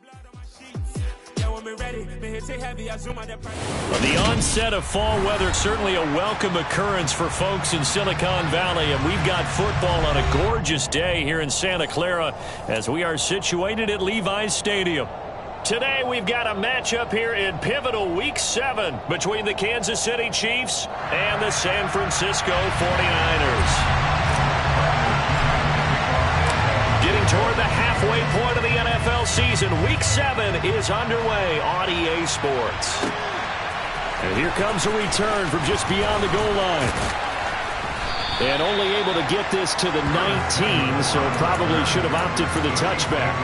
Well, the onset of fall weather, certainly a welcome occurrence for folks in Silicon Valley, and we've got football on a gorgeous day here in Santa Clara as we are situated at Levi's Stadium. Today we've got a matchup here in pivotal Week 7 between the Kansas City Chiefs and the San Francisco 49ers. Getting toward the halfway point of the NFL season, Week 7 is underway on EA Sports. And here comes a return from just beyond the goal line. And only able to get this to the 19, so probably should have opted for the touchback.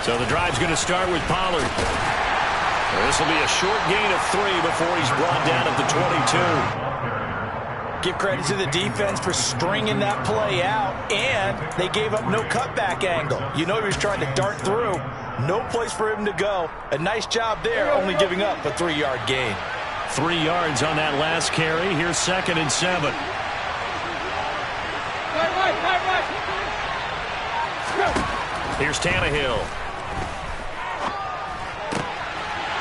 So the drive's going to start with Pollard. This will be a short gain of 3 before he's brought down at the 22. Give credit to the defense for stringing that play out, and they gave up no cutback angle. You know he was trying to dart through. No place for him to go. A nice job there, only giving up a 3-yard gain. 3 yards on that last carry. Here's 2nd and 7. Here's Tannehill.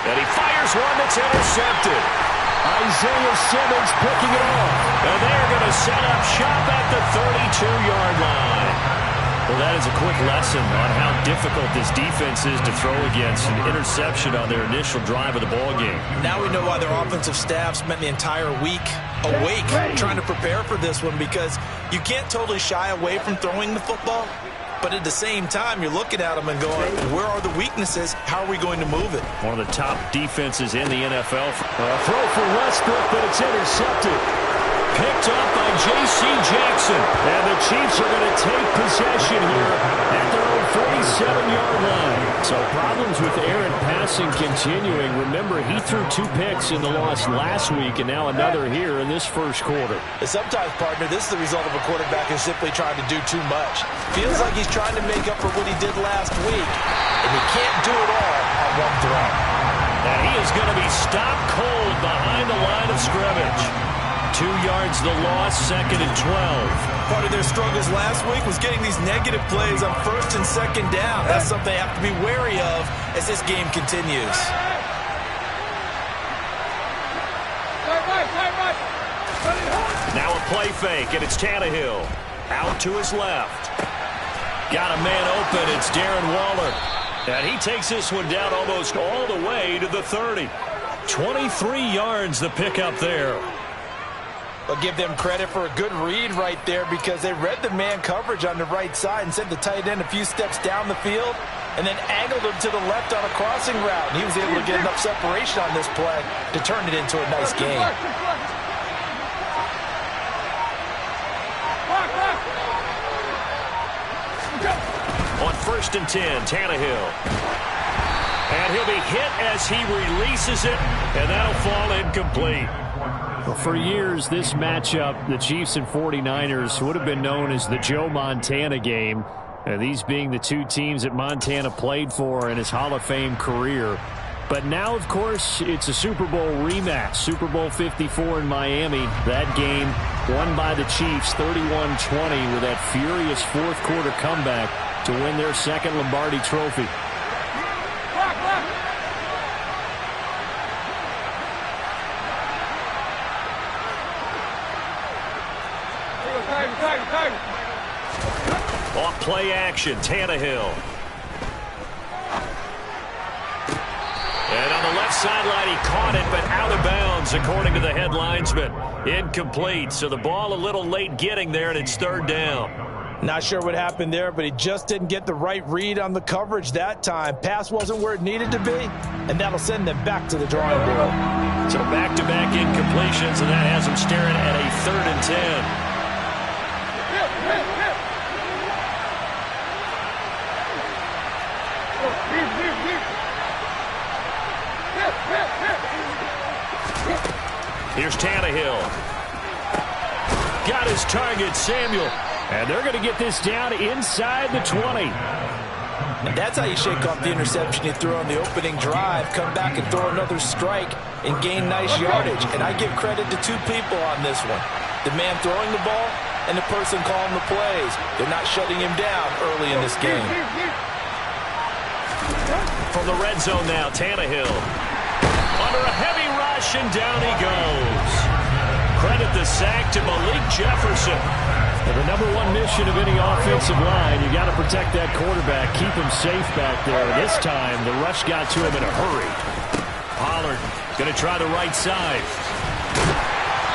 And he fires one that's intercepted. Isaiah Simmons picking it off. And they're going to set up shop at the 32-yard line. Well, that is a quick lesson on how difficult this defense is to throw against. An interception on their initial drive of the ballgame. Now we know why their offensive staff spent the entire week awake trying to prepare for this one, because you can't totally shy away from throwing the football. But at the same time, you're looking at them and going, where are the weaknesses? How are we going to move it? One of the top defenses in the NFL. Throw for Westbrook, but it's intercepted. Picked up by J.C. Jackson. And the Chiefs are going to take possession here at their own 47-yard line. So problems with Aaron passing continuing. Remember, he threw 2 picks in the loss last week, and now another here in this first quarter. And sometimes, partner, this is the result of a quarterback who's simply trying to do too much. Feels like he's trying to make up for what he did last week, and he can't do it all on one throw. And he is going to be stopped cold behind the line of scrimmage. 2 yards the loss, 2nd and 12. Part of their struggles last week was getting these negative plays on 1st and 2nd down. That's something they have to be wary of as this game continues. Now a play fake, and it's Tannehill. Out to his left. Got a man open, it's Darren Waller. And he takes this one down almost all the way to the 30. 23 yards the pickup there. I'll give them credit for a good read right there, because they read the man coverage on the right side and sent the tight end a few steps down the field and then angled him to the left on a crossing route. And he was able to get enough separation on this play to turn it into a nice game. On 1st and 10, Tannehill. And he'll be hit as he releases it, and that'll fall incomplete. Well, for years, this matchup, the Chiefs and 49ers, would have been known as the Joe Montana game. These being the 2 teams that Montana played for in his Hall of Fame career. But now, of course, it's a Super Bowl rematch. Super Bowl 54 in Miami. That game won by the Chiefs 31-20 with that furious fourth-quarter comeback to win their 2nd Lombardi trophy. Off play action, Tannehill. And on the left sideline, he caught it, but out of bounds, according to the head linesman. Incomplete, so the ball a little late getting there, and it's 3rd down. Not sure what happened there, but he just didn't get the right read on the coverage that time. Pass wasn't where it needed to be, and that'll send them back to the drawing board. So back-to-back incompletions, and that has them staring at a 3rd and 10. Here's Tannehill. got his target, Samuel. And they're going to get this down inside the 20. And that's how you shake off the interception you threw on the opening drive, come back and throw another strike and gain nice yardage. And I give credit to two people on this one. The man throwing the ball and the person calling the plays. They're not shutting him down early in this game. From the red zone now, Tannehill. Under a heavy rush, and down he goes. Credit the sack to Malik Jefferson. And the number one mission of any offensive line, you got to protect that quarterback, keep him safe back there. This time, the rush got to him in a hurry. Pollard going to try the right side.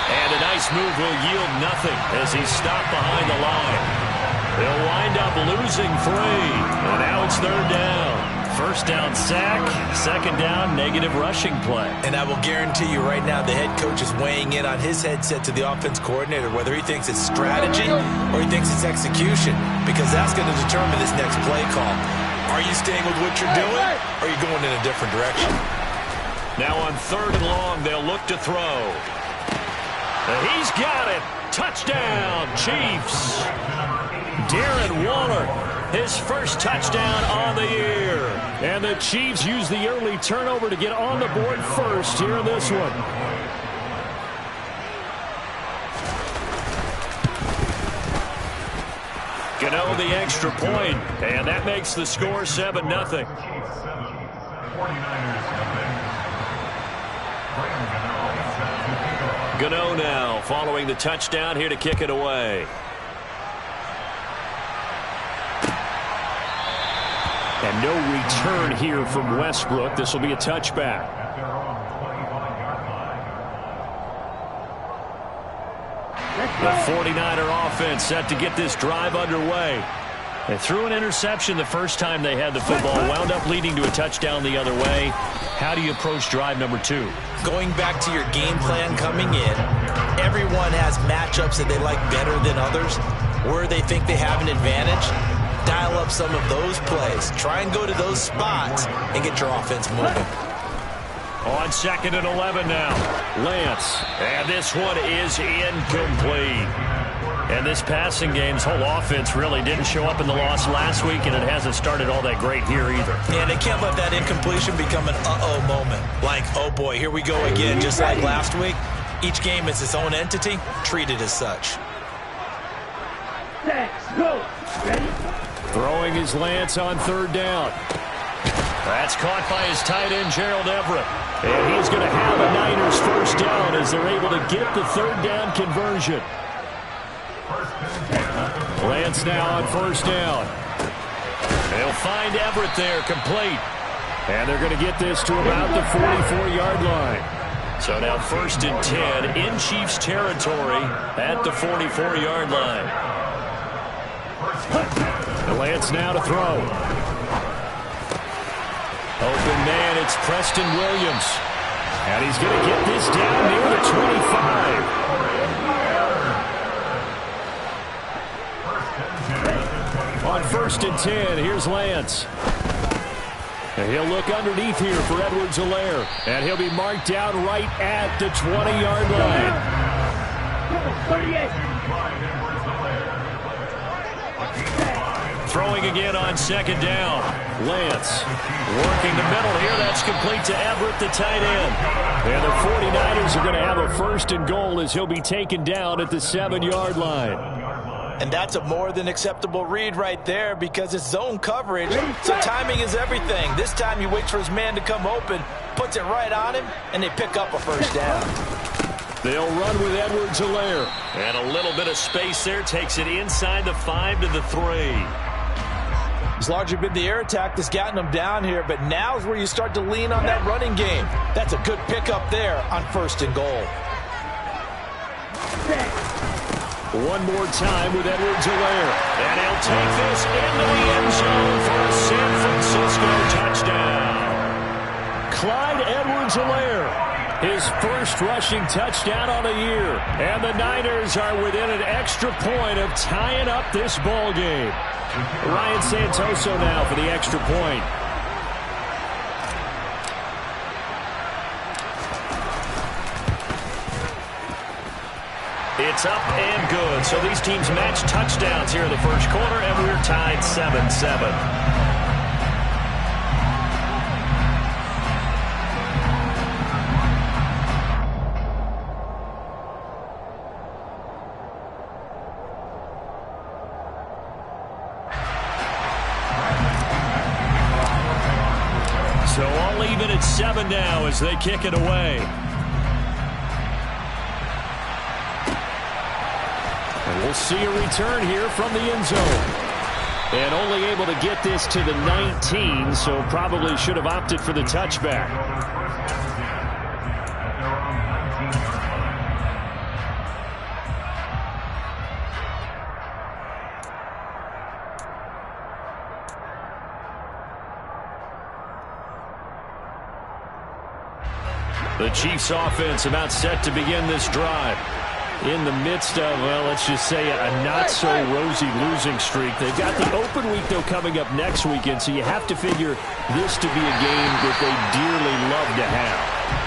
And a nice move will yield nothing as he's stopped behind the line. They'll wind up losing 3. And now it's 3rd down. First down sack, second down negative rushing play. And I will guarantee you right now the head coach is weighing in on his headset to the offense coordinator, whether he thinks it's strategy or he thinks it's execution, because that's going to determine this next play call. Are you staying with what you're doing, or are you going in a different direction? Now on 3rd and long, they'll look to throw. He's got it. Touchdown, Chiefs. Darren Waller, his first touchdown on the year. And the Chiefs use the early turnover to get on the board first here in this one. Gano the extra point, and that makes the score 7-0. Gano now following the touchdown here to kick it away. And no return here from Westbrook. This will be a touchback. The 49er offense set to get this drive underway. They threw an interception the first time they had the football, wound up leading to a touchdown the other way. How do you approach drive number 2? Going back to your game plan coming in, everyone has matchups that they like better than others, where they think they have an advantage. Dial up some of those plays. Try and go to those spots and get your offense moving. On 2nd and 11 now. Lance. And this one is incomplete. And this passing game's whole offense really didn't show up in the loss last week, and it hasn't started all that great here either. And they can't let that incompletion become an uh-oh moment. Like, oh boy, here we go again, just like last week. Each game is its own entity, treated as such. Let's go. Ready? Throwing is Lance on 3rd down. That's caught by his tight end, Gerald Everett. And he's going to have a Niners first down as they're able to get the 3rd down conversion. Lance now on 1st down. They'll find Everett there, complete. And they're going to get this to about the 44-yard line. So now 1st and 10 in Chiefs territory at the 44-yard line. Lance now to throw. Open man, it's Preston Williams. And he's going to get this down near the 25. On 1st and 10, here's Lance. And he'll look underneath here for Edwards-Helaire. And he'll be marked down right at the 20-yard line. Throwing again on 2nd down. Lance working the middle here. That's complete to Everett, the tight end. And the 49ers are going to have a 1st and goal as he'll be taken down at the 7-yard line. And that's a more than acceptable read right there because it's zone coverage, so timing is everything. This time he waits for his man to come open, puts it right on him, and they pick up a 1st down. They'll run with Edwards-Helaire. And a little bit of space there takes it inside the 5 to the 3. It's largely been the air attack that's gotten them down here, but now's where you start to lean on that running game. That's a good pickup there on 1st and goal. One more time with Edwards-Helaire. And he'll take this into the end zone for a San Francisco touchdown. Clyde Edwards-Helaire, his first rushing touchdown on the year. And the Niners are within an extra point of tying up this ball game. Ryan Santoso now for the extra point. It's up and good. So these teams match touchdowns here in the first quarter, and we're tied 7-7. So all even at 7 now as they kick it away. And we'll see a return here from the end zone. And only able to get this to the 19, so probably should have opted for the touchback. The Chiefs offense about set to begin this drive. In the midst of, well, let's just say a not-so-rosy losing streak. They've got the open week, though, coming up next weekend, so you have to figure this to be a game that they dearly love to have.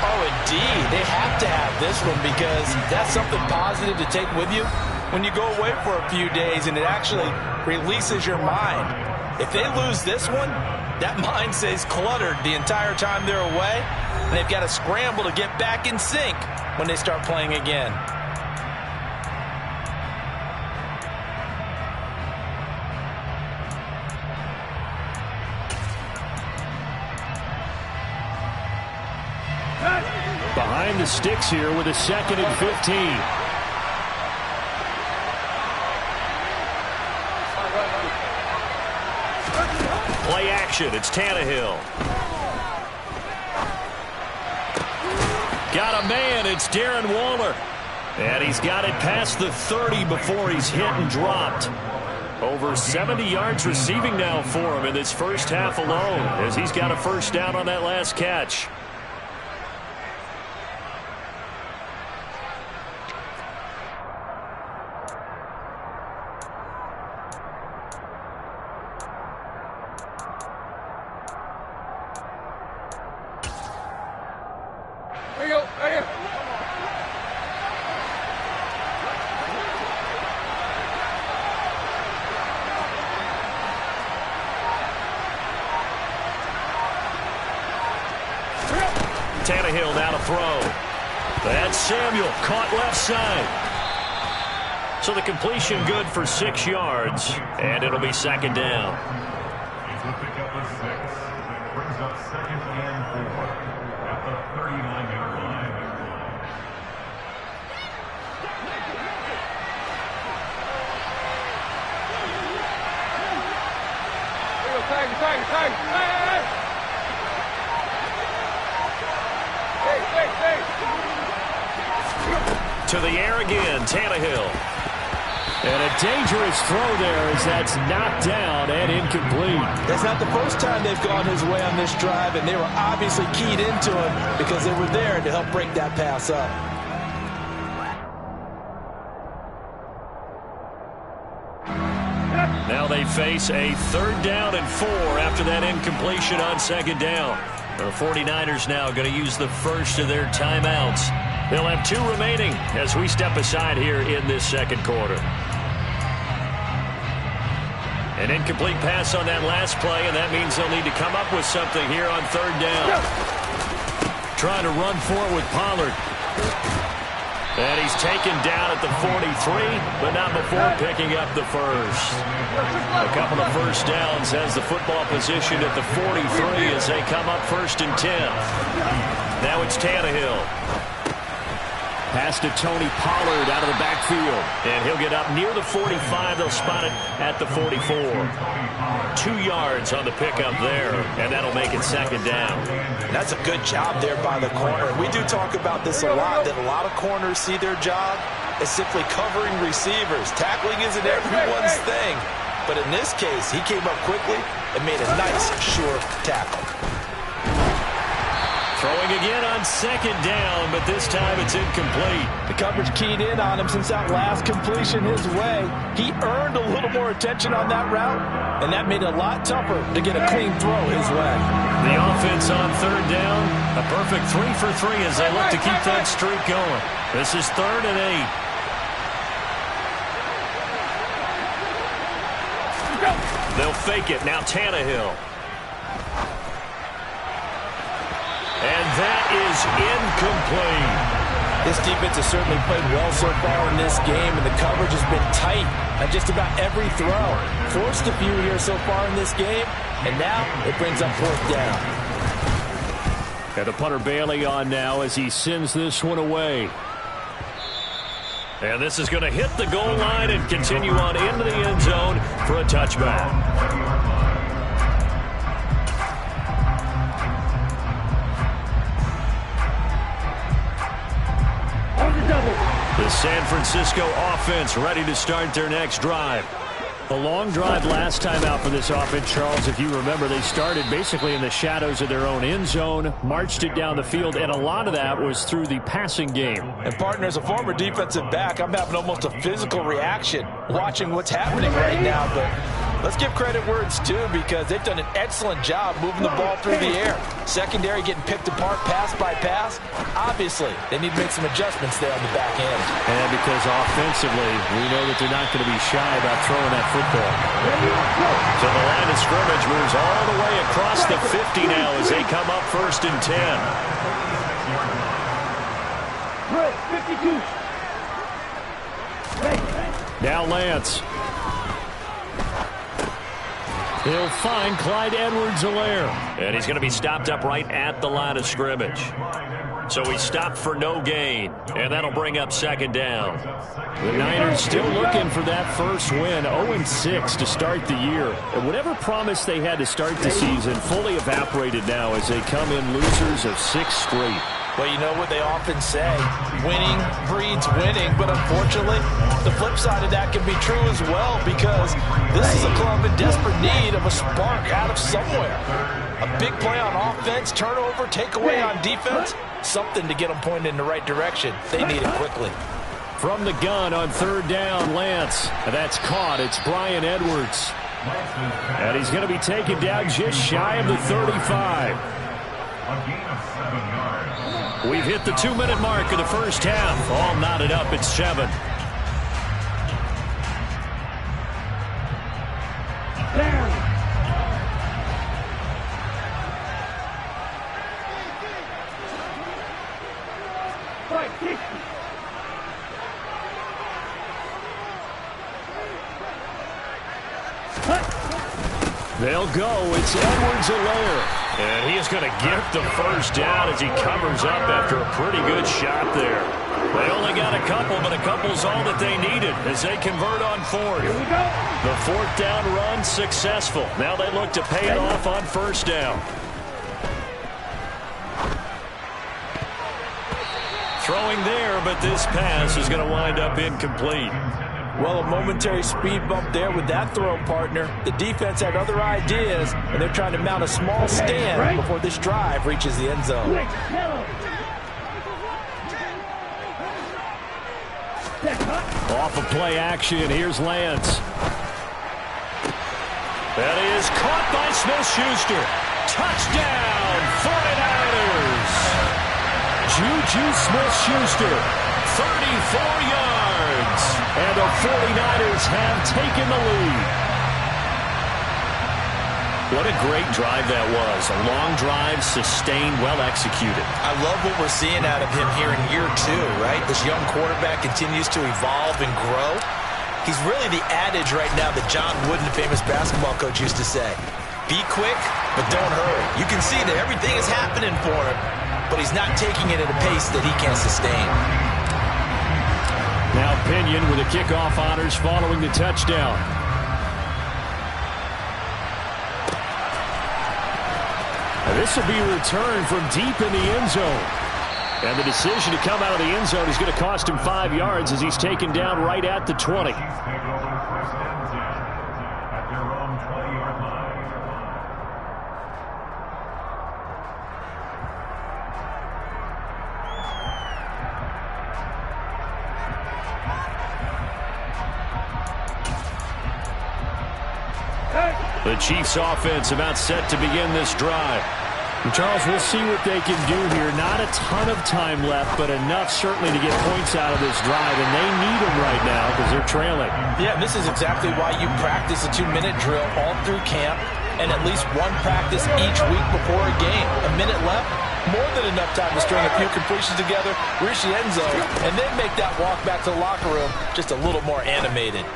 Oh, indeed. They have to have this one because that's something positive to take with you when you go away for a few days, and it actually releases your mind. If they lose this one, that mind stays cluttered the entire time they're away, and they've got to scramble to get back in sync when they start playing again. Behind the sticks here with a 2nd and 15. Play action. It's Tannehill. Got a man. It's Darren Waller. And he's got it past the 30 before he's hit and dropped. Over 70 yards receiving now for him in this first half alone as he's got a first down on that last catch. Tannehill now to throw. That's Samuel caught left side. So the completion good for 6 yards, and it'll be 2nd down. He'll pick up the 6. Brings up 2nd and 4 at the 39-yard line. To the air again, Tannehill. And a dangerous throw there as that's knocked down and incomplete. That's not the first time they've gone his way on this drive, and they were obviously keyed into him because they were there to help break that pass up. Now they face a 3rd down and 4 after that incompletion on 2nd down. The 49ers now going to use the first of their timeouts. They'll have 2 remaining as we step aside here in this 2nd quarter. An incomplete pass on that last play, and that means they'll need to come up with something here on 3rd down. Trying to run for it with Pollard. And he's taken down at the 43, but not before picking up the first. A couple of first downs has the football position at the 43 as they come up 1st and 10. Now it's Tannehill. Pass to Tony Pollard out of the backfield. And he'll get up near the 45. They'll spot it at the 44. 2 yards on the pickup there, and that'll make it 2nd down. That's a good job there by the corner. We do talk about this a lot, that a lot of corners see their job as simply covering receivers. Tackling isn't everyone's thing. But in this case, he came up quickly and made a nice, sure tackle. Throwing again on 2nd down, but this time it's incomplete. The coverage keyed in on him since that last completion his way. He earned a little more attention on that route, and that made it a lot tougher to get a clean throw his way. The offense on 3rd down, a perfect 3 for 3 as they look to keep that streak going. This is 3rd and 8. They'll fake it. Now Tannehill. And that is incomplete. This defense has certainly played well so far in this game, and the coverage has been tight on just about every throw. Forced a few here so far in this game, and now it brings up 4th down. And the punter Bailey on now as he sends this one away. And this is going to hit the goal line and continue on into the end zone for a touchback. The San Francisco offense ready to start their next drive. A long drive last time out for this offense, Charles. If you remember, they started basically in the shadows of their own end zone, marched it down the field, and a lot of that was through the passing game. And, partner, as a former defensive back, I'm having almost a physical reaction watching what's happening right now. But let's give credit where it's due, because they've done an excellent job moving the ball through the air. Secondary getting picked apart pass by pass. Obviously, they need to make some adjustments there on the back end. And because offensively, we know that they're not going to be shy about throwing that football. So the line of scrimmage moves all the way across the 50 now as they come up 1st and 10. 52. Now Lance. He'll find Clyde Edwards-Helaire. And he's going to be stopped up right at the line of scrimmage. So he stopped for no gain, and that'll bring up 2nd down. The Niners still looking for that first win, 0-6 to start the year. And whatever promise they had to start the season fully evaporated now as they come in losers of 6 straight. Well, you know what they often say, winning breeds winning, but unfortunately, the flip side of that can be true as well, because this is a club in desperate need of a spark out of somewhere. A big play on offense, turnover, takeaway on defense, something to get them pointed in the right direction. They need it quickly. From the gun on 3rd down, Lance. That's caught. It's Bryan Edwards. And he's going to be taken down just shy of the 35. We've hit the 2-minute mark of the first half. All knotted up at 7. They'll go. It's Edwards-Helaire. And he is going to get the first down as he covers up after a pretty good shot there. They only got a couple, but a couple's all that they needed as they convert on 4th. The 4th down run successful. Now they look to pay it off on 1st down. Throwing there, but this pass is going to wind up incomplete. Well, a momentary speed bump there with that throw, partner. The defense had other ideas, and they're trying to mount a small stand before this drive reaches the end zone. Off of play action, here's Lance. That is caught by Smith-Schuster. Touchdown, 49ers! Juju Smith-Schuster, 34 yards. And the 49ers have taken the lead. What a great drive that was. A long drive, sustained, well executed. I love what we're seeing out of him here in year 2, right? This young quarterback continues to evolve and grow. He's really the adage right now that John Wooden, the famous basketball coach, used to say. Be quick, but don't hurry. You can see that everything is happening for him, but he's not taking it at a pace that he can't sustain. Now Pinion with the kickoff honors following the touchdown. And this will be a return from deep in the end zone. And the decision to come out of the end zone is going to cost him 5 yards as he's taken down right at the 20. The Chiefs offense about set to begin this drive. Charles, we'll see what they can do here. Not a ton of time left, but enough certainly to get points out of this drive, and they need them right now because they're trailing. Yeah, this is exactly why you practice a 2-minute drill all through camp and at least one practice each week before a game. A minute left, more than enough time to string a few completions together, reach the end zone, and then make that walk back to the locker room just a little more animated.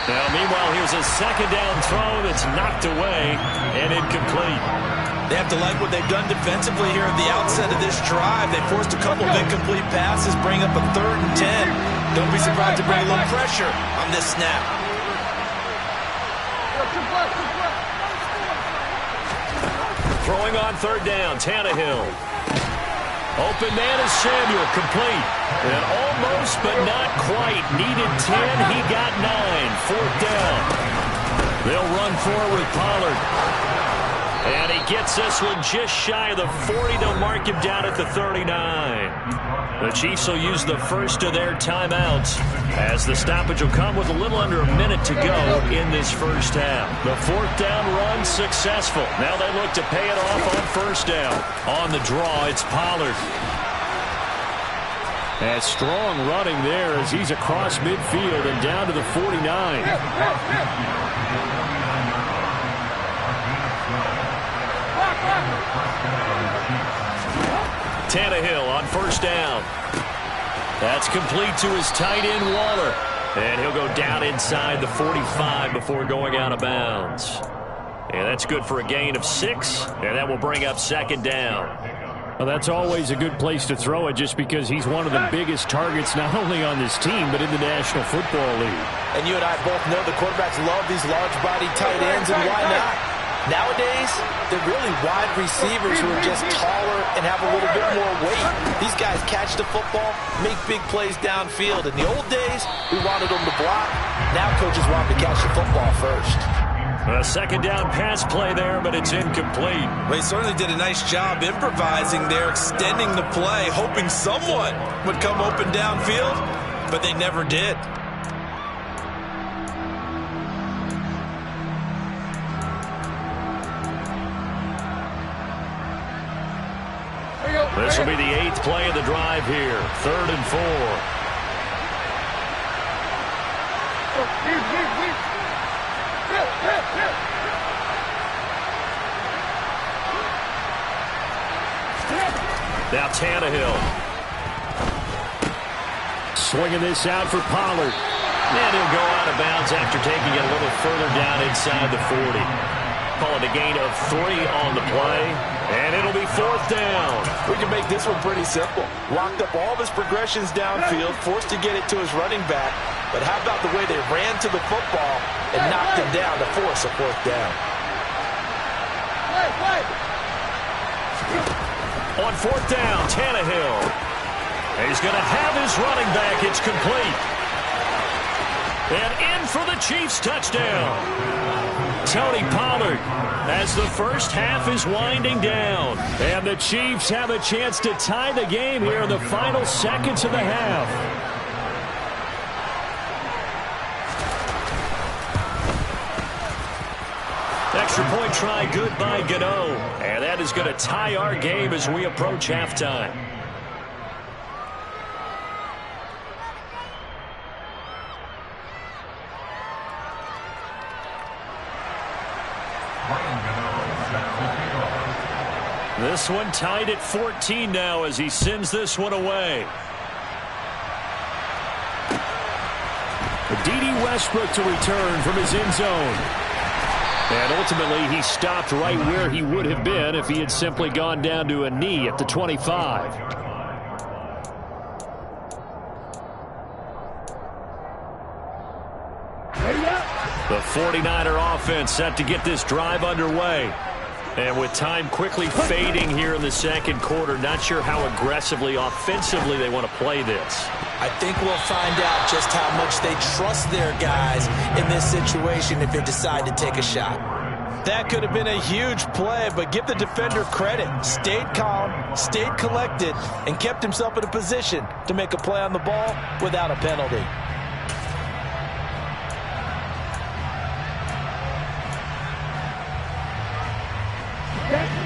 Now, meanwhile, here's a second down throw that's knocked away and incomplete. They have to like what they've done defensively here at the outset of this drive. They forced a couple of incomplete passes, bring up a 3rd and 10. Don't be surprised to bring a little pressure on this snap. Throwing on 3rd down, Tannehill. Open man is Samuel, complete. And almost, but not quite. Needed 10, he got 9. 4th down. They'll run forward with Pollard. And he gets this one just shy of the 40. They'll mark him down at the 39. The Chiefs will use the first of their timeouts as the stoppage will come with a little under a minute to go in this first half. The 4th down run successful. Now they look to pay it off on 1st down. On the draw, it's Pollard. And strong running there as he's across midfield and down to the 49. Tannehill on 1st down. That's complete to his tight end, Waller. And he'll go down inside the 45 before going out of bounds. And that's good for a gain of 6, and that will bring up 2nd down. Well, that's always a good place to throw it just because he's one of the biggest targets not only on this team but in the National Football League. And you and I both know the quarterbacks love these large-bodied tight ends, and why not? Nowadays, they're really wide receivers who are just taller and have a little bit more weight. These guys catch the football, make big plays downfield. In the old days, we wanted them to block. Now coaches want them to catch the football first. A 2nd down pass play there, but it's incomplete. They certainly did a nice job improvising there, extending the play, hoping someone would come open downfield, but they never did. This will be the 8th play of the drive here. 3rd and 4. Now Tannehill. Swinging this out for Pollard. And he'll go out of bounds after taking it a little further down inside the 40. Call it a gain of 3 on the play. And it'll be 4th down. We can make this one pretty simple. Locked up all of his progressions downfield, forced to get it to his running back. But how about the way they ran to the football and knocked him down to force a 4th down? On 4th down, Tannehill. He's going to have his running back. It's complete. And in for the Chiefs touchdown. Tony Pollard as the first half is winding down. And the Chiefs have a chance to tie the game here in the final seconds of the half. Extra point try good by Gano. And that is going to tie our game as we approach halftime. This one tied at 14 now as he sends this one away. D.D. Westbrook to return from his end zone. And ultimately, he stopped right where he would have been if he had simply gone down to a knee at the 25. The 49er offense set to get this drive underway. And with time quickly fading here in the second quarter, not sure how aggressively, offensively they want to play this. I think we'll find out just how much they trust their guys in this situation if they decide to take a shot. That could have been a huge play, but give the defender credit. Stayed calm, stayed collected, and kept himself in a position to make a play on the ball without a penalty.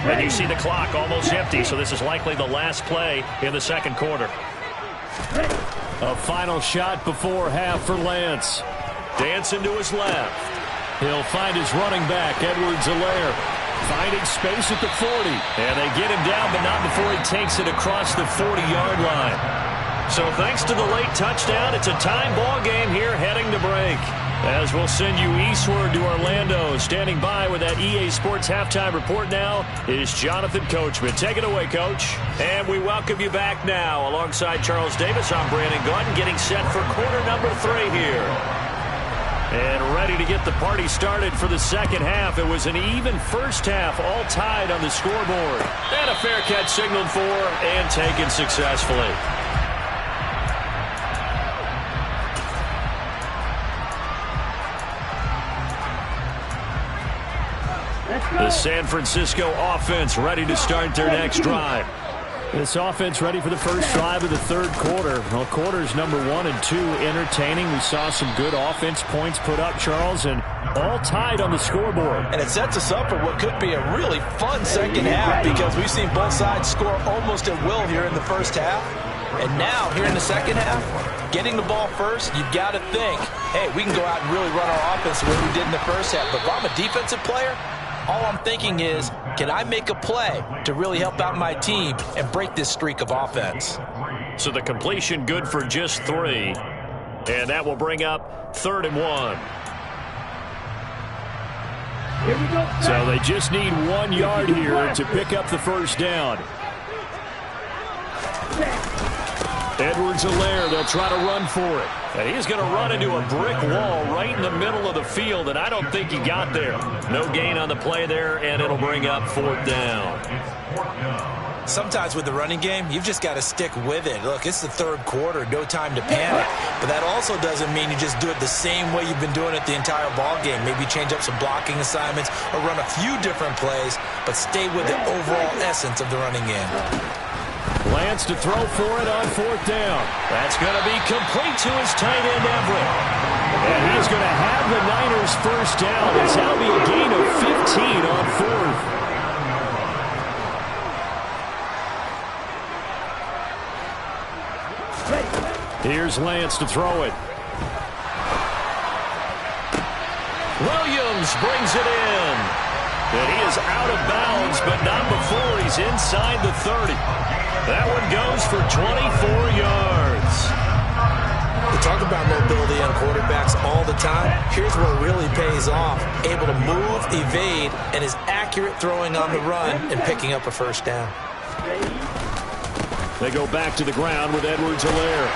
And you see the clock almost empty, so this is likely the last play in the second quarter. A final shot before half for Lance. Dancing to his left. He'll find his running back, Edwards-Helaire, finding space at the 40. And they get him down, but not before he takes it across the 40-yard line. So thanks to the late touchdown, it's a time ball game here heading to break. As we'll send you eastward to Orlando. Standing by with that EA Sports halftime report now is Jonathan Coachman. Take it away, Coach. And we welcome you back now. Alongside Charles Davis, I'm Brandon Gaudin, getting set for quarter number 3 here. And ready to get the party started for the second half. It was an even first half, all tied on the scoreboard. And a fair catch signaled for and taken successfully. The San Francisco offense ready to start their next drive. This offense ready for the first drive of the third quarter. Well, quarters number 1 and 2 entertaining. We saw some good offense points put up, Charles, and all tied on the scoreboard. And it sets us up for what could be a really fun second half because we've seen both sides score almost at will here in the first half. And now, here in the second half, getting the ball first, you've got to think, hey, we can go out and really run our offense the way we did in the first half. But if I'm a defensive player, all I'm thinking is, can I make a play to really help out my team and break this streak of offense? So the completion good for just 3. And that will bring up 3rd and 1. So they just need 1 yard here to pick up the first down. Edwards-Helaire, they'll try to run for it. And he's going to run into a brick wall right in the middle of the field, and I don't think he got there. No gain on the play there, and it'll bring up 4th down. Sometimes with the running game, you've just got to stick with it. Look, it's the third quarter, no time to panic. But that also doesn't mean you just do it the same way you've been doing it the entire ball game. Maybe change up some blocking assignments or run a few different plays, but stay with the overall essence of the running game. Lance to throw for it on 4th down. That's going to be complete to his tight end, Everett. And he's going to have the Niners first down. It's now be a gain of 15 on 4th. Here's Lance to throw it. Williams brings it in. And he is out of bounds, but not before he's inside the 30. That one goes for 24 yards. We talk about mobility on quarterbacks all the time. Here's where it really pays off. Able to move, evade, and is accurate throwing on the run and picking up a first down. They go back to the ground with Edwards-Helaire.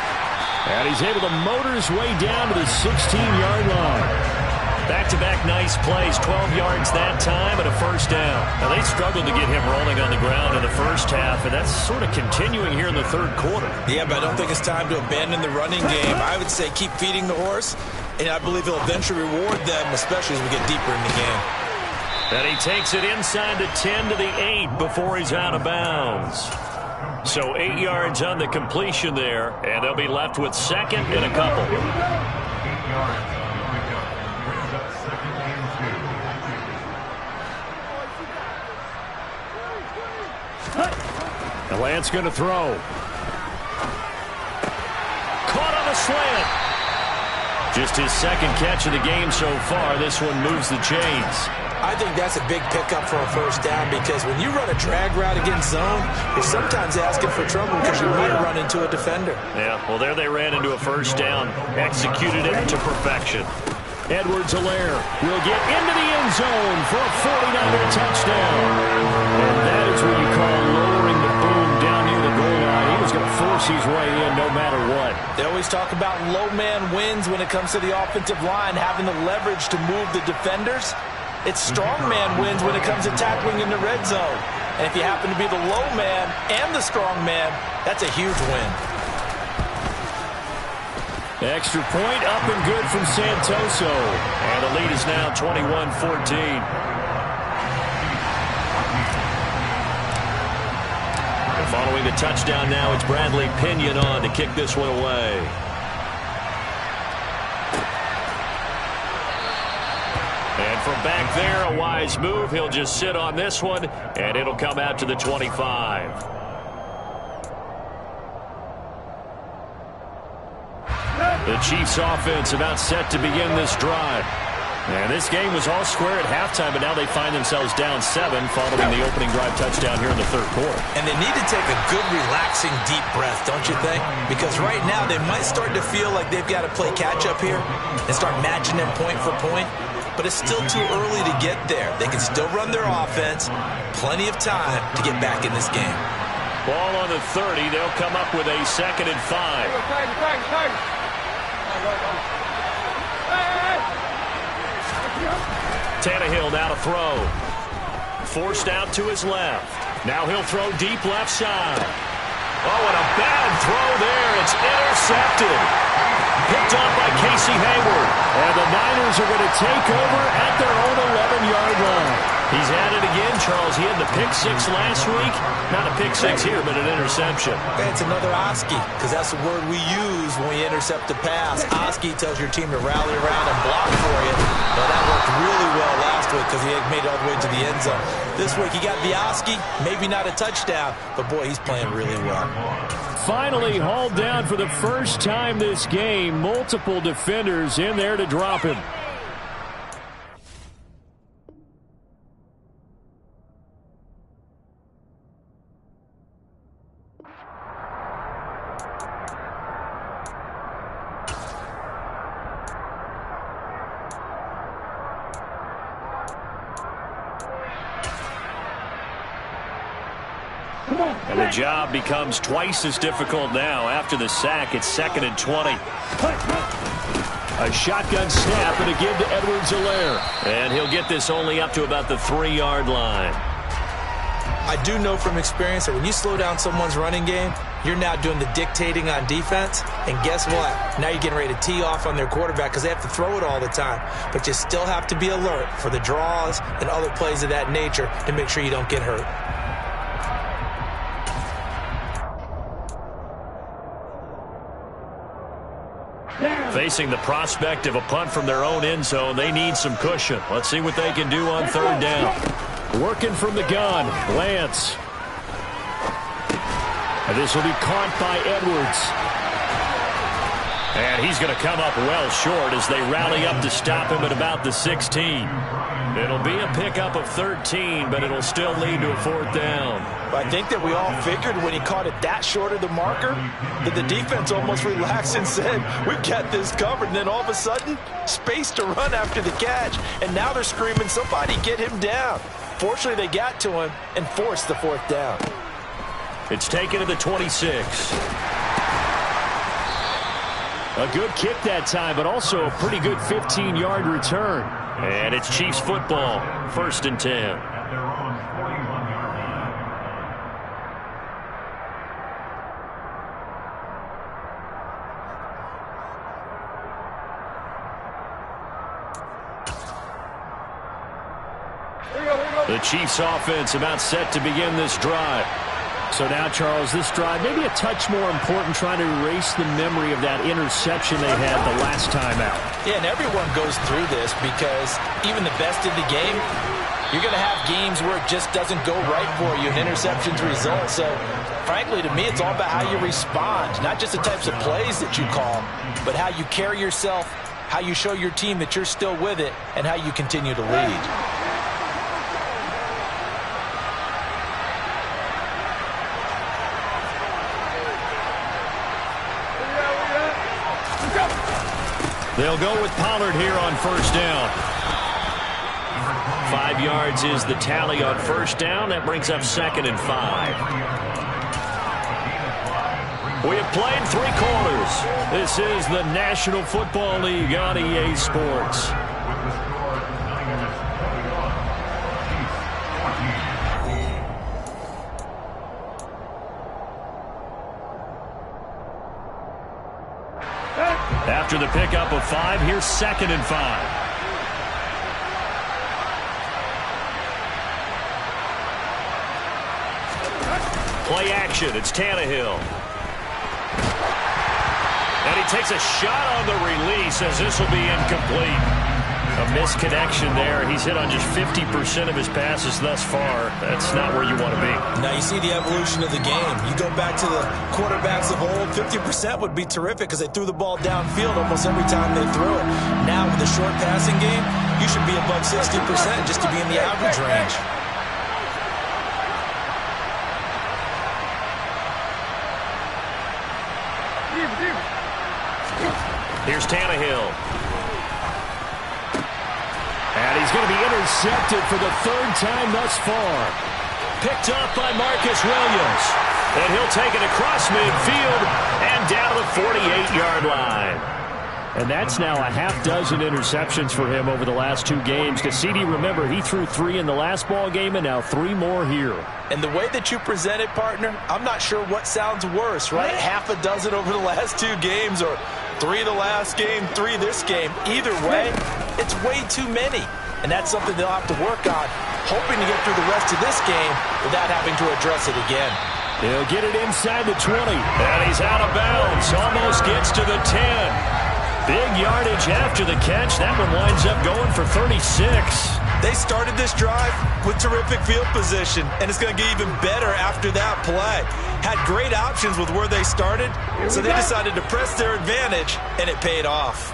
And he's able to motor his way down to the 16-yard line. Back-to-back nice plays, 12 yards that time and a first down. Now, they struggled to get him rolling on the ground in the first half, and that's sort of continuing here in the third quarter. Yeah, but I don't think it's time to abandon the running game. I would say keep feeding the horse, and I believe he'll eventually reward them, especially as we get deeper in the game. And he takes it inside the 10 to the 8 before he's out of bounds. So 8 yards on the completion there, and they'll be left with 2nd and a couple. 8 yards. And Lance going to throw. Caught on a slant. Just his 2nd catch of the game so far. This one moves the chains. I think that's a big pickup for a first down because when you run a drag route against zone, you're sometimes asking for trouble because you might run into a defender. Yeah, well, there they ran into a first down. Executed it to perfection. Edwards-Helaire will get into the end zone for a 49er touchdown. And that is what you call lowering the boom down near the goal line. He was going to force his way in no matter what. They always talk about low man wins when it comes to the offensive line, having the leverage to move the defenders. It's strong man wins when it comes to tackling in the red zone. And if you happen to be the low man and the strong man, that's a huge win. Extra point up and good from Santoso. And the lead is now 21-14. And following the touchdown now, it's Bradley Pinion on to kick this one away. And from back there, a wise move. He'll just sit on this one, and it'll come out to the 25. The Chiefs offense about set to begin this drive. And this game was all square at halftime, but now they find themselves down 7 following the opening drive touchdown here in the third quarter. And they need to take a good, relaxing, deep breath, don't you think? Because right now they might start to feel like they've got to play catch-up here and start matching them point for point. But it's still too early to get there. They can still run their offense. Plenty of time to get back in this game. Ball on the 30. They'll come up with a 2nd and 5. Tannehill now to throw. Forced out to his left. Now he'll throw deep left side. Oh, and a bad throw there. It's intercepted. Picked up by Casey Hayward. And the Niners are going to take over at their own 11-yard line. He's at it again, Charles. He had the pick 6 last week. Not a pick 6 here, but an interception. It's another Oski, because that's the word we use when we intercept a pass. Oski tells your team to rally around and block for you. Well, that worked really well last week because he had made it all the way to the end zone. This week he got the Oski, maybe not a touchdown, but boy, he's playing really well. Finally hauled down for the first time this game. Multiple defenders in there to drop him. And the job becomes twice as difficult now. After the sack, it's 2nd and 20. A shotgun snap and a give to Edwards-Helaire. And he'll get this only up to about the 3-yard line. I do know from experience that when you slow down someone's running game, you're now doing the dictating on defense. And guess what? Now you're getting ready to tee off on their quarterback because they have to throw it all the time. But you still have to be alert for the draws and other plays of that nature to make sure you don't get hurt. Facing the prospect of a punt from their own end zone, they need some cushion. Let's see what they can do on 3rd down. Working from the gun, Lance. And this will be caught by Edwards. And he's going to come up well short as they rally up to stop him at about the 16. It'll be a pickup of 13, but it'll still lead to a 4th down. I think that we all figured when he caught it that short of the marker that the defense almost relaxed and said, we've got this covered. And then all of a sudden, space to run after the catch. And now they're screaming, somebody get him down. Fortunately, they got to him and forced the 4th down. It's taken to the 26. A good kick that time, but also a pretty good 15-yard return. And it's Chiefs football, 1st and 10. The Chiefs offense about set to begin this drive. So now, Charles, this drive maybe a touch more important, trying to erase the memory of that interception they had the last time out. Yeah, and everyone goes through this because even the best in the game, you're going to have games where it just doesn't go right for you and interceptions result. So, frankly, to me, it's all about how you respond, not just the types of plays that you call, but how you carry yourself, how you show your team that you're still with it, and how you continue to lead. They'll go with Pollard here on 1st down. 5 yards is the tally on 1st down. That brings up 2nd and 5. We have played 3 quarters. This is the National Football League on EA Sports. After the pickup of 5, here's 2nd and 5. Play action, it's Tannehill. And he takes a shot on the release as this will be incomplete. A misconnection there. He's hit on just 50% of his passes thus far. That's not where you want to be. Now you see the evolution of the game. You go back to the quarterbacks of old, 50% would be terrific because they threw the ball downfield almost every time they threw it. Now with the short passing game, you should be above 60% just to be in the average range. Here's Tannehill. And he's going to be intercepted for the third time thus far. Picked up by Marcus Williams. And he'll take it across midfield and down to the 48-yard line. And that's now a half dozen interceptions for him over the last 2 games. Because CD, remember, he threw 3 in the last ball game and now 3 more here. And the way that you present it, partner, I'm not sure what sounds worse, right? Half a dozen over the last 2 games or 3 the last game, 3 this game. Either way, it's way too many. And that's something they'll have to work on, hoping to get through the rest of this game without having to address it again. He'll get it inside the 20. And he's out of bounds. Almost gets to the 10. Big yardage after the catch. That one winds up going for 36. They started this drive with terrific field position, and it's going to get even better after that play. Had great options with where they started, so they decided to press their advantage, and it paid off.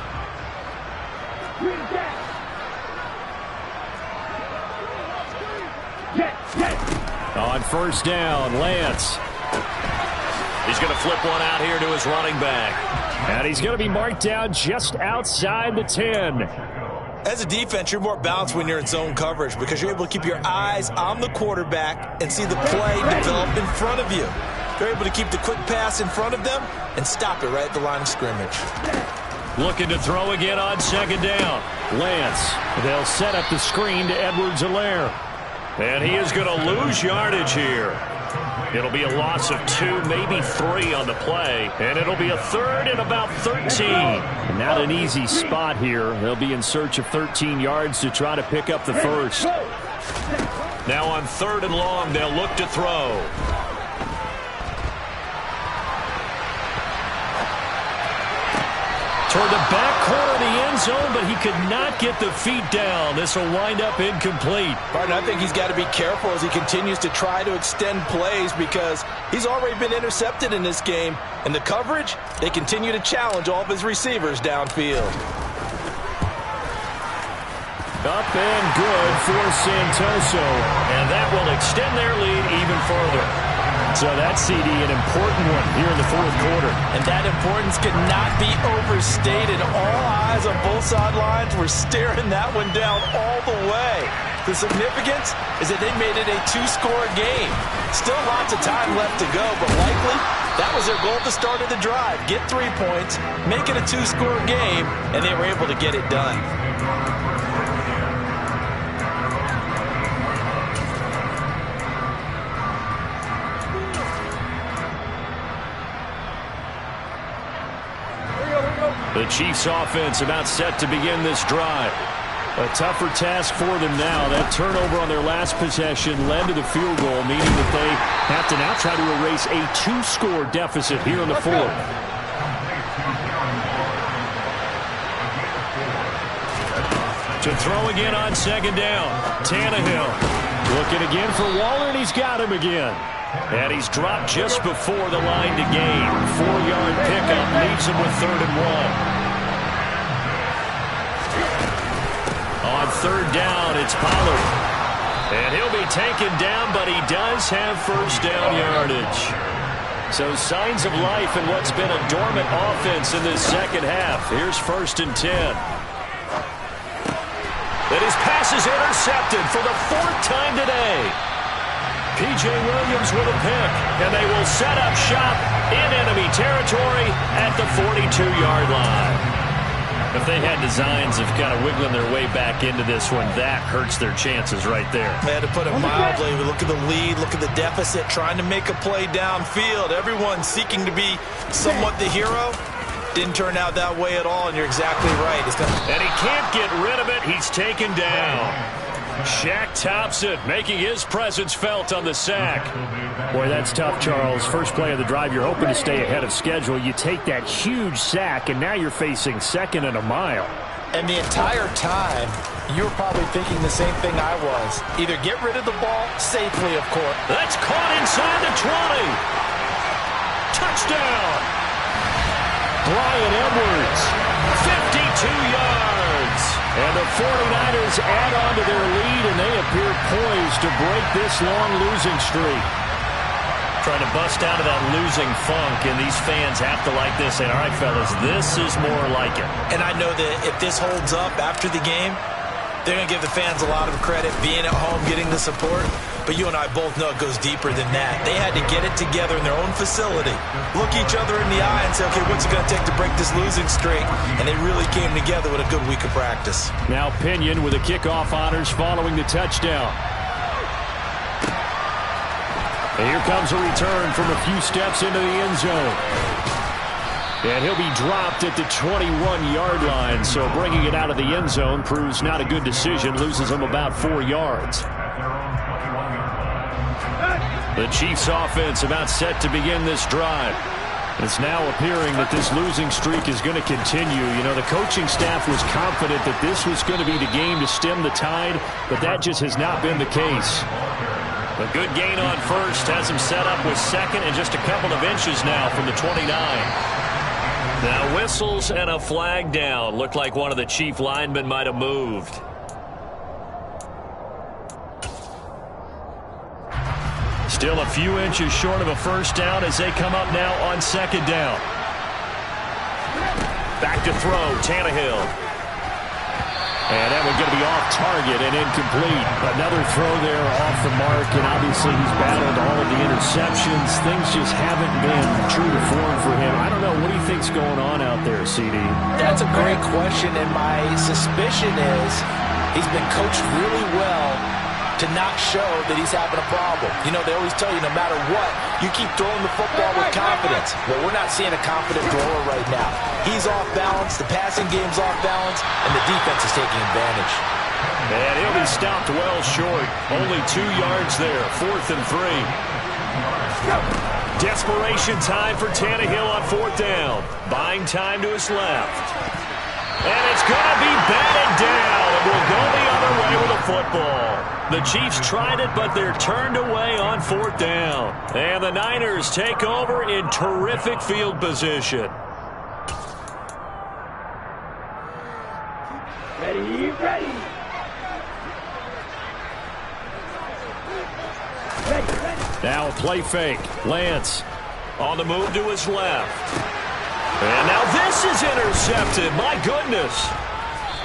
On first down, Lance. He's going to flip one out here to his running back. And he's going to be marked down just outside the 10. As a defense, you're more balanced when you're in zone coverage because you're able to keep your eyes on the quarterback and see the play develop in front of you. They're able to keep the quick pass in front of them and stop it right at the line of scrimmage. Looking to throw again on second down. Lance. They'll set up the screen to Edwards-Helaire. And he is going to lose yardage here. It'll be a loss of 2, maybe 3 on the play. And it'll be a third and about 13. Not an easy spot here. They'll be in search of 13 yards to try to pick up the first. Now on 3rd and long, they'll look to throw. Toward the back corner of the end zone, but he could not get the feet down. This will wind up incomplete. Partner, I think he's got to be careful as he continues to try to extend plays because he's already been intercepted in this game. And the coverage, they continue to challenge all of his receivers downfield. Up and good for Santoso. And that will extend their lead even further. So that's, CD, an important one here in the 4th quarter. And that importance could not be overstated. All eyes on both sidelines were staring that one down all the way. The significance is that they made it a 2-score game. Still lots of time left to go, but likely that was their goal at the start of the drive. Get 3 points, make it a 2-score game, and they were able to get it done. The Chiefs offense about set to begin this drive. A tougher task for them now. That turnover on their last possession led to the field goal, meaning that they have to now try to erase a 2-score deficit here in the 4th. To throw again on second down. Tannehill looking again for Waller, and he's got him again. And he's dropped just before the line to gain. 4-yard pickup leaves him with 3rd and 1. On 3rd down, it's Pollard. And he'll be taken down, but he does have first down yardage. So signs of life in what's been a dormant offense in this second half. Here's 1st and 10. And his pass is intercepted for the 4th time today. P.J. Williams with a pick, and they will set up shop in enemy territory at the 42-yard line. If they had designs of kind of wiggling their way back into this one, that hurts their chances right there. They had to put it mildly. We look at the lead, look at the deficit, trying to make a play downfield. Everyone seeking to be somewhat the hero. Didn't turn out that way at all, and you're exactly right. And he can't get rid of it. He's taken down. Shaq Thompson making his presence felt on the sack. Boy, that's tough, Charles. First play of the drive, you're hoping to stay ahead of schedule. You take that huge sack, and now you're facing 2nd and a mile. And the entire time, you were probably thinking the same thing I was. Either get rid of the ball safely, of course. That's caught inside the 20. Touchdown. Brian Edwards, 52 yards. And the 49ers add on to their lead, and they appear poised to break this long losing streak. Trying to bust out of that losing funk, and these fans have to like this. Say, all right, fellas, this is more like it. And I know that if this holds up after the game, they're going to give the fans a lot of credit, being at home, getting the support. But you and I both know it goes deeper than that. They had to get it together in their own facility, look each other in the eye and say, okay, what's it going to take to break this losing streak? And they really came together with a good week of practice. Now Pinion with the kickoff honors following the touchdown. And here comes a return from a few steps into the end zone. And he'll be dropped at the 21-yard line, so bringing it out of the end zone proves not a good decision, loses him about 4 yards. The Chiefs' offense about set to begin this drive. It's now appearing that this losing streak is going to continue. You know, the coaching staff was confident that this was going to be the game to stem the tide, but that just has not been the case. A good gain on first has him set up with second and just a couple of inches now from the 29. Now whistles and a flag down. Looked like one of the Chief linemen might have moved. Still a few inches short of a first down as they come up now on second down. Back to throw, Tannehill. And that one's going to be off target and incomplete. Another throw there off the mark, and obviously he's battled all of the interceptions. Things just haven't been true to form for him. I don't know. What do you think's going on out there, CD? That's a great question, and my suspicion is he's been coached really well to not show that he's having a problem. You know, they always tell you no matter what, you keep throwing the football with confidence. Well, we're not seeing a confident thrower right now. He's off balance, the passing game's off balance, and the defense is taking advantage. And he'll be stopped well short. Only 2 yards there, 4th and 3. Desperation time for Tannehill on 4th down. Buying time to his left. And it's going to be batted down. And we'll go the other way with the football. The Chiefs tried it, but they're turned away on 4th down. And the Niners take over in terrific field position. Ready, ready. Now a play fake. Lance on the move to his left. And now this is intercepted. My goodness.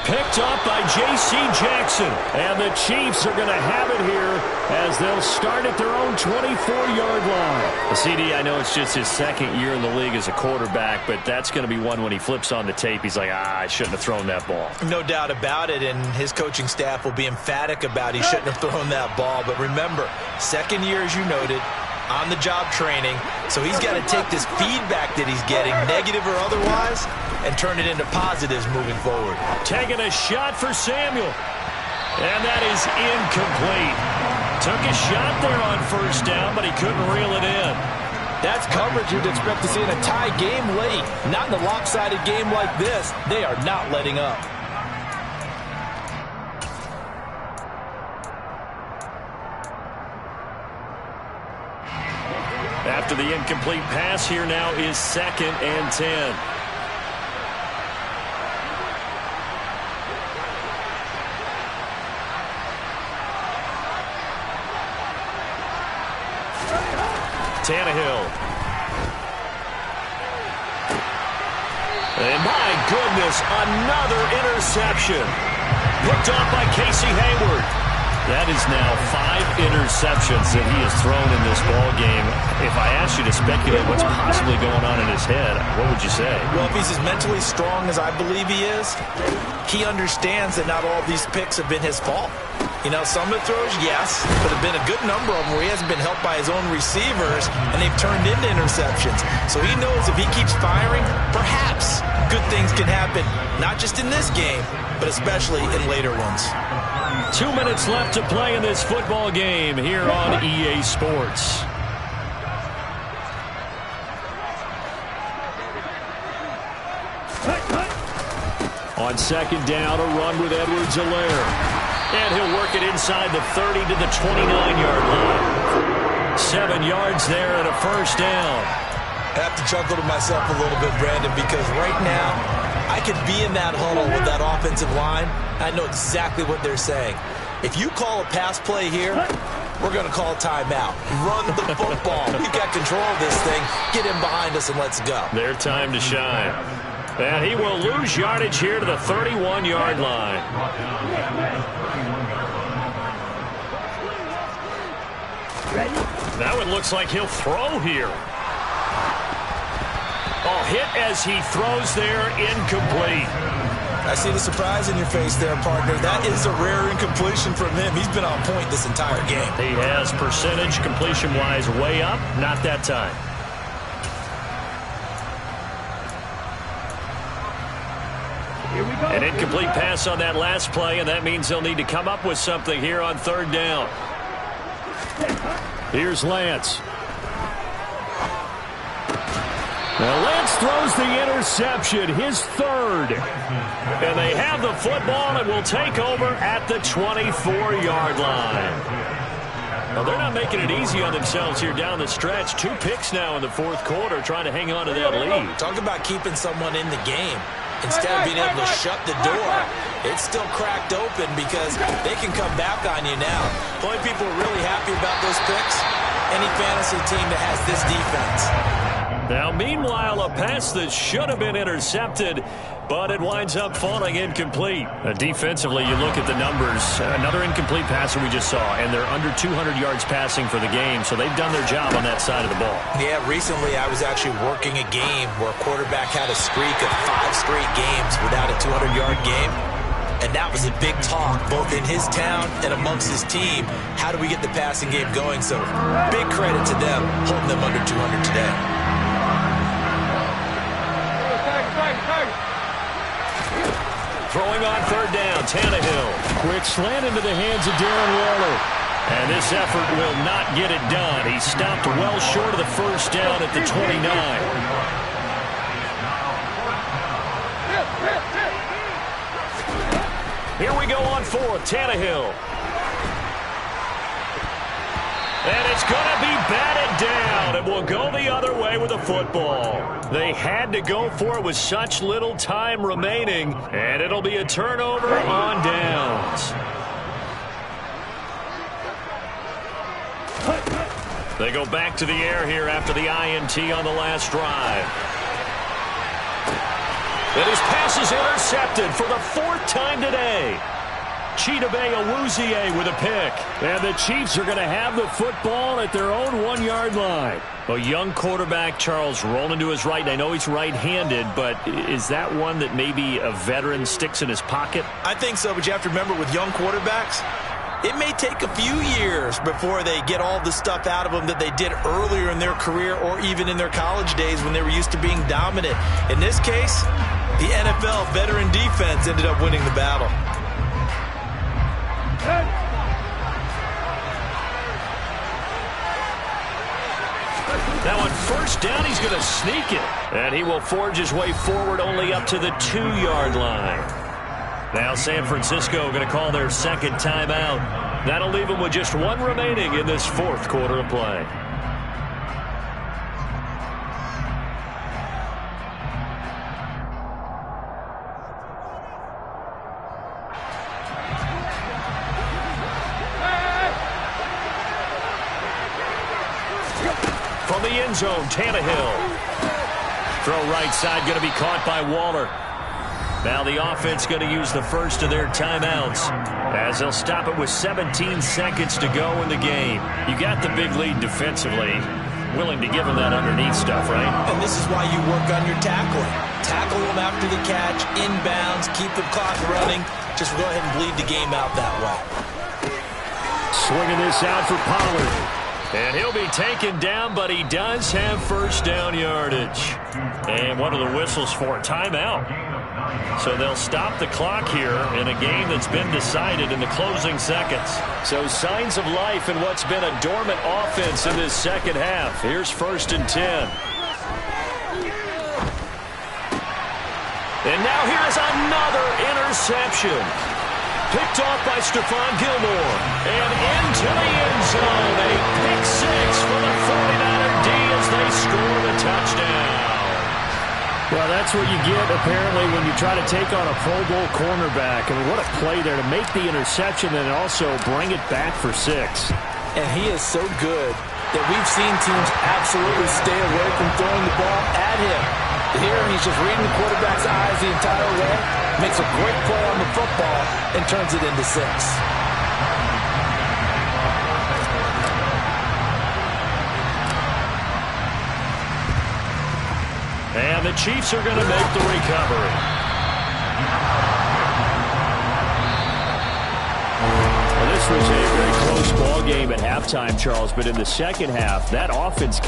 Picked up by J.C. Jackson. And the Chiefs are going to have it here as they'll start at their own 24-yard line. CD, I know it's just his second year in the league as a quarterback, but that's going to be one when he flips on the tape. He's like, I shouldn't have thrown that ball. No doubt about it, and his coaching staff will be emphatic about he shouldn't have thrown that ball. But remember, second year, as you noted, on-the-job training, so he's got to take this feedback that he's getting, negative or otherwise, and turn it into positives moving forward. Taking a shot for Samuel. And that is incomplete. Took a shot there on first down, but he couldn't reel it in. That's coverage you'd expect to see in a tie game late. Not in a lopsided game like this. They are not letting up. After the incomplete pass, here now is 2nd and 10. Tannehill. And my goodness, another interception. Picked off by Casey Hayward. That is now 5 interceptions that he has thrown in this ball game. If I asked you to speculate what's possibly going on in his head, what would you say? Well, if he's as mentally strong as I believe he is, he understands that not all of these picks have been his fault. You know, some of the throws, yes, but have been a good number of them where he hasn't been helped by his own receivers, and they've turned into interceptions. So he knows if he keeps firing, perhaps good things can happen, not just in this game, but especially in later ones. 2 minutes left to play in this football game here on EA Sports. On second down, a run with Edwards-Helaire. And he'll work it inside the 30 to the 29-yard line. 7 yards there and a first down. I have to chuckle to myself a little bit, Brandon, because right now I could be in that huddle with that offensive line. I know exactly what they're saying. If you call a pass play here, we're going to call timeout. Run the football. We've got control of this thing. Get him behind us and let's go. Their time to shine. And he will lose yardage here to the 31-yard line. Now it looks like he'll throw here. Oh, hit as he throws there, incomplete. I see the surprise in your face there, partner. That is a rare incompletion from him. He's been on point this entire game. He has percentage completion-wise way up. Not that time. An incomplete pass on that last play, and that means they'll need to come up with something here on third down. Here's Lance. Now Lance throws the interception, his third. And they have the football and will take over at the 24-yard line. Well, they're not making it easy on themselves here down the stretch. 2 picks now in the fourth quarter trying to hang on to that lead. Talk about keeping someone in the game. Instead of being able to shut the door, it's still cracked open because they can come back on you now. The only people are really happy about those picks, any fantasy team that has this defense. Now, meanwhile, a pass that should have been intercepted, but it winds up falling incomplete. Defensively, you look at the numbers. Another incomplete passer we just saw, and they're under 200 yards passing for the game, so they've done their job on that side of the ball. Yeah, recently I was actually working a game where a quarterback had a streak of 5 straight games without a 200-yard game. And that was a big talk, both in his town and amongst his team. How do we get the passing game going? So big credit to them, holding them under 200 today. Throwing on third down, Tannehill. Quick slant into the hands of Darren Waller. And this effort will not get it done. He stopped well short of the first down at the 29. Here we go on fourth, Tannehill. And it's going to be batted down. It will go the other way with the football. They had to go for it with such little time remaining, and it'll be a turnover on downs. They go back to the air here after the INT on the last drive. And his pass is intercepted for the 4th time today. Chidobe Awuzie with a pick. And the Chiefs are going to have the football at their own 1-yard line. A young quarterback, Charles, rolling to his right. I know he's right-handed, but is that one that maybe a veteran sticks in his pocket? I think so, but you have to remember with young quarterbacks, it may take a few years before they get all the stuff out of them that they did earlier in their career or even in their college days when they were used to being dominant. In this case, the NFL veteran defense ended up winning the battle. Now on first down, he's going to sneak it. And he will forge his way forward only up to the 2-yard line. Now San Francisco going to call their second timeout. That'll leave them with just 1 remaining in this 4th quarter of play. From the end zone, Tannehill. Throw right side going to be caught by Waller. Now the offense going to use the first of their timeouts as they'll stop it with 17 seconds to go in the game. You got the big lead defensively. Willing to give them that underneath stuff, right? And this is why you work on your tackling. Tackle them after the catch, inbounds, keep the clock running. Just go ahead and bleed the game out that way. Swinging this out for Pollard. And he'll be taken down, but he does have first down yardage. And what are the whistles for? Timeout. So they'll stop the clock here in a game that's been decided in the closing seconds. So signs of life in what's been a dormant offense in this second half. Here's 1st and 10. And now here's another interception. Picked off by Stephon Gilmore. And into the end zone. A pick six for the 49er D as they score the touchdown. Well, that's what you get, apparently, when you try to take on a Pro Bowl cornerback. I mean, what a play there to make the interception and also bring it back for 6. And he is so good that we've seen teams absolutely stay away from throwing the ball at him. Here, he's just reading the quarterback's eyes the entire way, makes a great play on the football, and turns it into 6. And the Chiefs are going to make the recovery. Well, this was a very close ball game at halftime, Charles, but in the second half, that offense